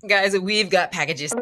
Guys, we've got packages.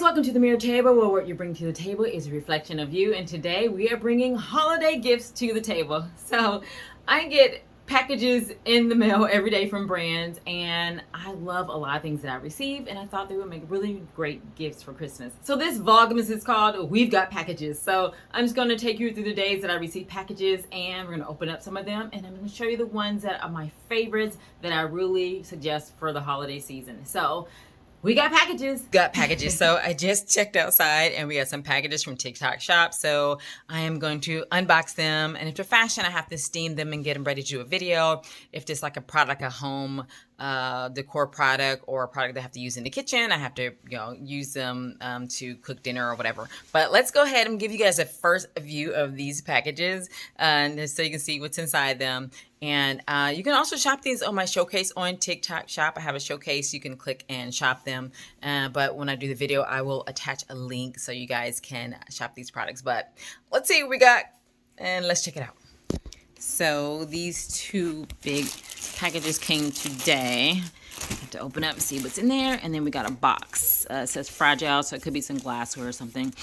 Welcome to the Mirror Table, where what you bring to the table is a reflection of you. And today we are bringing holiday gifts to the table. So I get packages in the mail every day from brands, and I love a lot of things that I receive, and I thought they would make really great gifts for Christmas. So this vlogmas is called We've Got Packages. So I'm just going to take you through the days that I receive packages, and we're going to open up some of them, and I'm going to show you the ones that are my favorites that I really suggest for the holiday season. So we got packages. Got packages. So I just checked outside and we got some packages from TikTok Shop. So I am going to unbox them. And if they're fashion, I have to steam them and get them ready to do a video. If it's like a product, a home decor product or a product that I have to use in the kitchen, I have to use them to cook dinner or whatever. But let's go ahead and give you guys a first view of these packages so you can see what's inside them. And you can also shop these on my showcase on TikTok Shop. I have a showcase. You can click and shop them. But when I do the video, I will attach a link so you guys can shop these products. But let's see what we got and let's check it out. So these two big packages came today. I have to open up and see what's in there. And then we got a box. It says fragile, so it could be some glassware or something.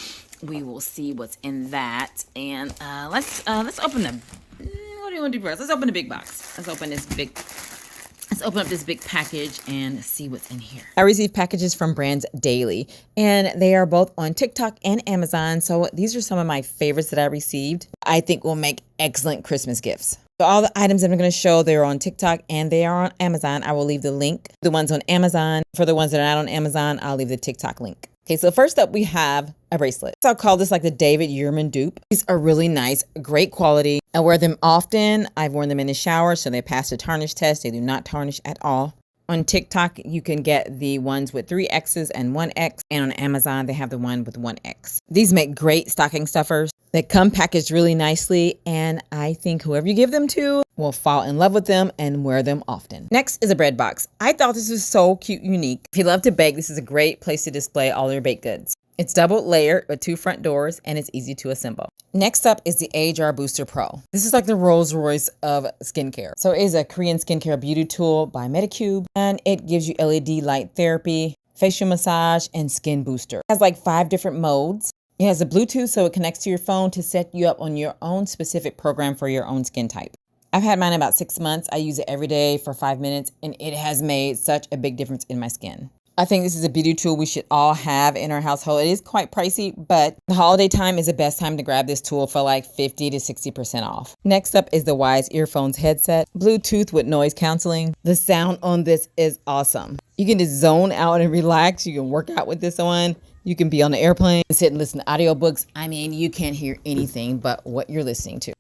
We will see what's in that. And let's open them. What do you want to do first? Let's open the big box. Let's open up this big package and see what's in here. I receive packages from brands daily, and they are both on TikTok and Amazon. So these are some of my favorites that I received. I think will make excellent Christmas gifts. So all the items that I'm going to show, they're on TikTok and they are on Amazon. I will leave the link. The ones on Amazon, for the ones that are not on Amazon, I'll leave the TikTok link. Okay, so first up we have a bracelet. So I'll call this like the David Yurman dupe. These are really nice, great quality. I wear them often. I've worn them in the shower, so they pass the tarnish test. They do not tarnish at all. On TikTok, you can get the ones with 3 X's and 1 X. And on Amazon, they have the one with 1 X. These make great stocking stuffers. They come packaged really nicely, and I think whoever you give them to will fall in love with them and wear them often. Next is a bread box. I thought this was so cute, unique. If you love to bake, this is a great place to display all your baked goods. It's double layered with 2 front doors, and it's easy to assemble. Next up is the AgeR Booster Pro. This is like the Rolls Royce of skincare. So it is a Korean skincare beauty tool by Medicube, and it gives you LED light therapy, facial massage, and skin booster. It has like 5 different modes. It has a Bluetooth, so it connects to your phone to set you up on your own specific program for your own skin type. I've had mine about 6 months. I use it every day for 5 minutes, and it has made such a big difference in my skin. I think this is a beauty tool we should all have in our household. It is quite pricey, but the holiday time is the best time to grab this tool for like 50 to 60% off. Next up is the Wyze Earphones headset, Bluetooth with noise canceling. The sound on this is awesome. You can just zone out and relax. You can work out with this on. You can be on the airplane, sit and listen to audiobooks. I mean, you can't hear anything but what you're listening to.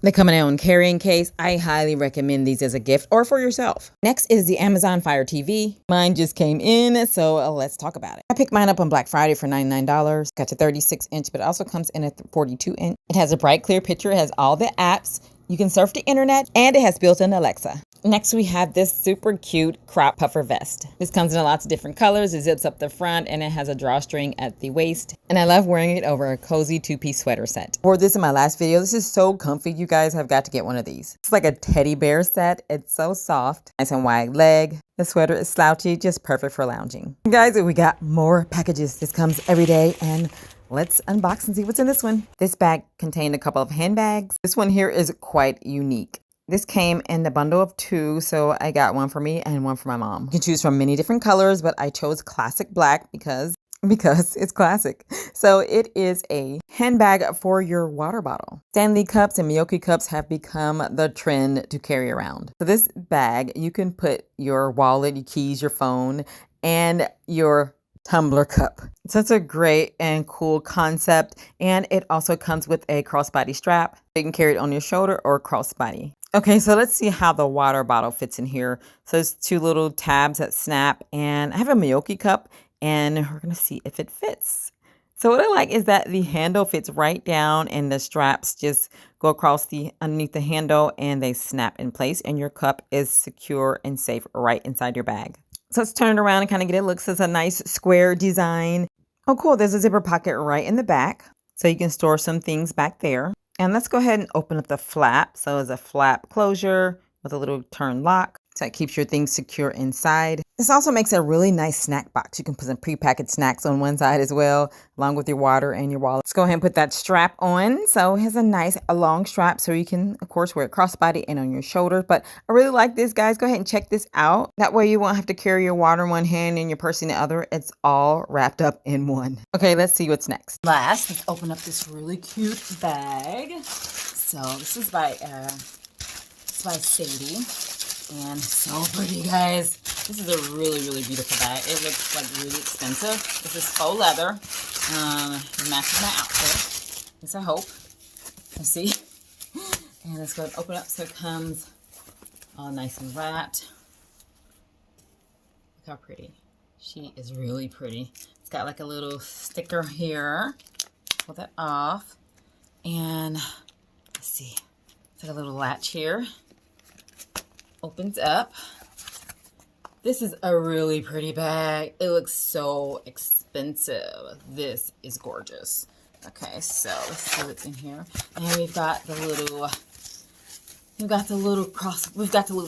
They come in their own carrying case. I highly recommend these as a gift or for yourself. Next is the Amazon Fire TV. Mine just came in, so let's talk about it. I picked mine up on Black Friday for $99. Got a 36-inch, but it also comes in a 42-inch. It has a bright, clear picture. It has all the apps. You can surf the internet, and it has built-in Alexa. Next, we have this super cute crop puffer vest. This comes in lots of different colors. It zips up the front, and it has a drawstring at the waist. And I love wearing it over a cozy 2-piece sweater set. Wore this in my last video. This is so comfy. You guys have got to get one of these. It's like a teddy bear set. It's so soft. Nice and wide leg. The sweater is slouchy, just perfect for lounging. Guys, we got more packages. This comes every day, and let's unbox and see what's in this one. This bag contained a couple of handbags. This one here is quite unique. This came in the bundle of 2, so I got one for me and one for my mom. You can choose from many different colors, but I chose classic black because it's classic. So it is a handbag for your water bottle. Stanley cups and Miyoki cups have become the trend to carry around. So this bag, you can put your wallet, your keys, your phone, and your tumbler cup. It's such a great and cool concept, and it also comes with a crossbody strap. You can carry it on your shoulder or crossbody. Okay, so let's see how the water bottle fits in here. So there's two little tabs that snap, and I have a Meoki cup, and we're gonna see if it fits. So what I like is that the handle fits right down, and the straps just go across the underneath the handle, and they snap in place, and your cup is secure and safe right inside your bag. So let's turn it around and kind of get it. Looks as a nice square design. Oh, cool! There's a zipper pocket right in the back, so you can store some things back there. And let's go ahead and open up the flap. So it's a flap closure with a little turn lock. So it keeps your things secure inside. This also makes a really nice snack box. You can put some prepackaged snacks on one side as well, along with your water and your wallet. Let's go ahead and put that strap on. So it has a long strap, so you can, of course, wear it crossbody and on your shoulder. But I really like this, guys. Go ahead and check this out. That way you won't have to carry your water in one hand and your purse in the other. It's all wrapped up in one. Okay, let's see what's next. Last, let's open up this really cute bag. So this is by Sadie. And so pretty, guys. This is a really, really beautiful bag. It looks like really expensive. This is faux leather. It matches my outfit. At least I hope. Let's see. And let's go and open it up so it comes all nice and wrapped. Look how pretty. She is really pretty. It's got like a little sticker here. Pull that off. And let's see. It's got a little latch here. Opens up. This is a really pretty bag. It looks so expensive. This is gorgeous. Okay, so let's see what's in here. And we've got the little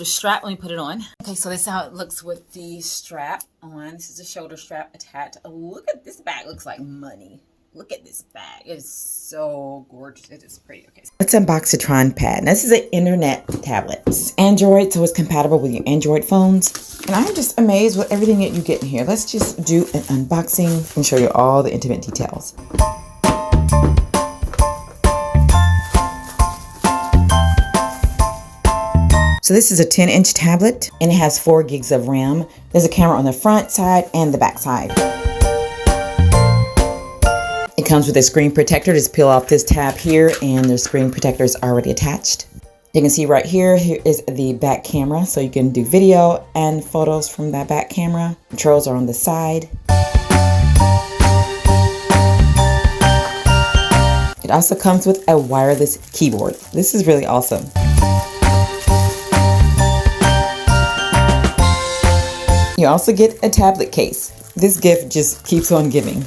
strap. Let me put it on. Okay, so this is how it looks with the strap on. This is a shoulder strap attached. Oh, look at this bag. It looks like money. Look at this bag. It is so gorgeous. It is pretty. Okay. Let's unbox the Tron Pad. Now, this is an internet tablet. It's Android, so it's compatible with your Android phones. And I'm just amazed with everything that you get in here. Let's just do an unboxing and show you all the intimate details. So this is a 10-inch tablet, and it has 4 gigs of RAM. There's a camera on the front side and the back side. It comes with a screen protector. Just peel off this tab here, and the screen protector is already attached. You can see right here is the back camera, so you can do video and photos from that back camera. Controls are on the side. It also comes with a wireless keyboard. This is really awesome. You also get a tablet case. This gift just keeps on giving.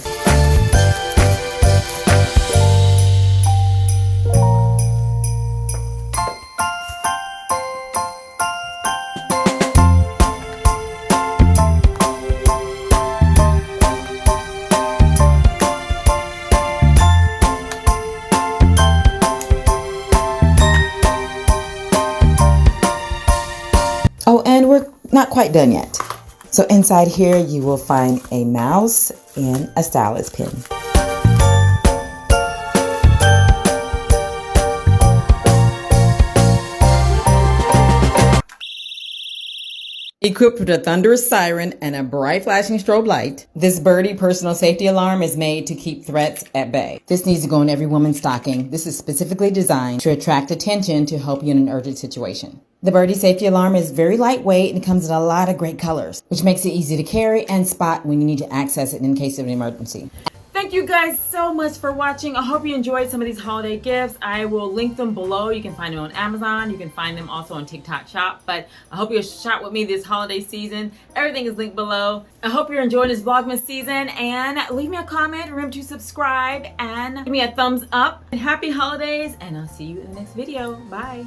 Oh, and we're not quite done yet. So inside here, you will find a mouse and a stylus pen. Equipped with a thunderous siren and a bright flashing strobe light, this Birdie personal safety alarm is made to keep threats at bay. This needs to go in every woman's stocking. This is specifically designed to attract attention to help you in an urgent situation. The Birdie safety alarm is very lightweight and comes in a lot of great colors, which makes it easy to carry and spot when you need to access it in case of an emergency. Thank you guys so much for watching. I hope you enjoyed some of these holiday gifts. I will link them below. You can find them on Amazon. You can find them also on TikTok Shop. But I hope you'll shop with me this holiday season. Everything is linked below. I hope you're enjoying this Vlogmas season. And leave me a comment. Remember to subscribe and give me a thumbs up. And happy holidays. And I'll see you in the next video. Bye.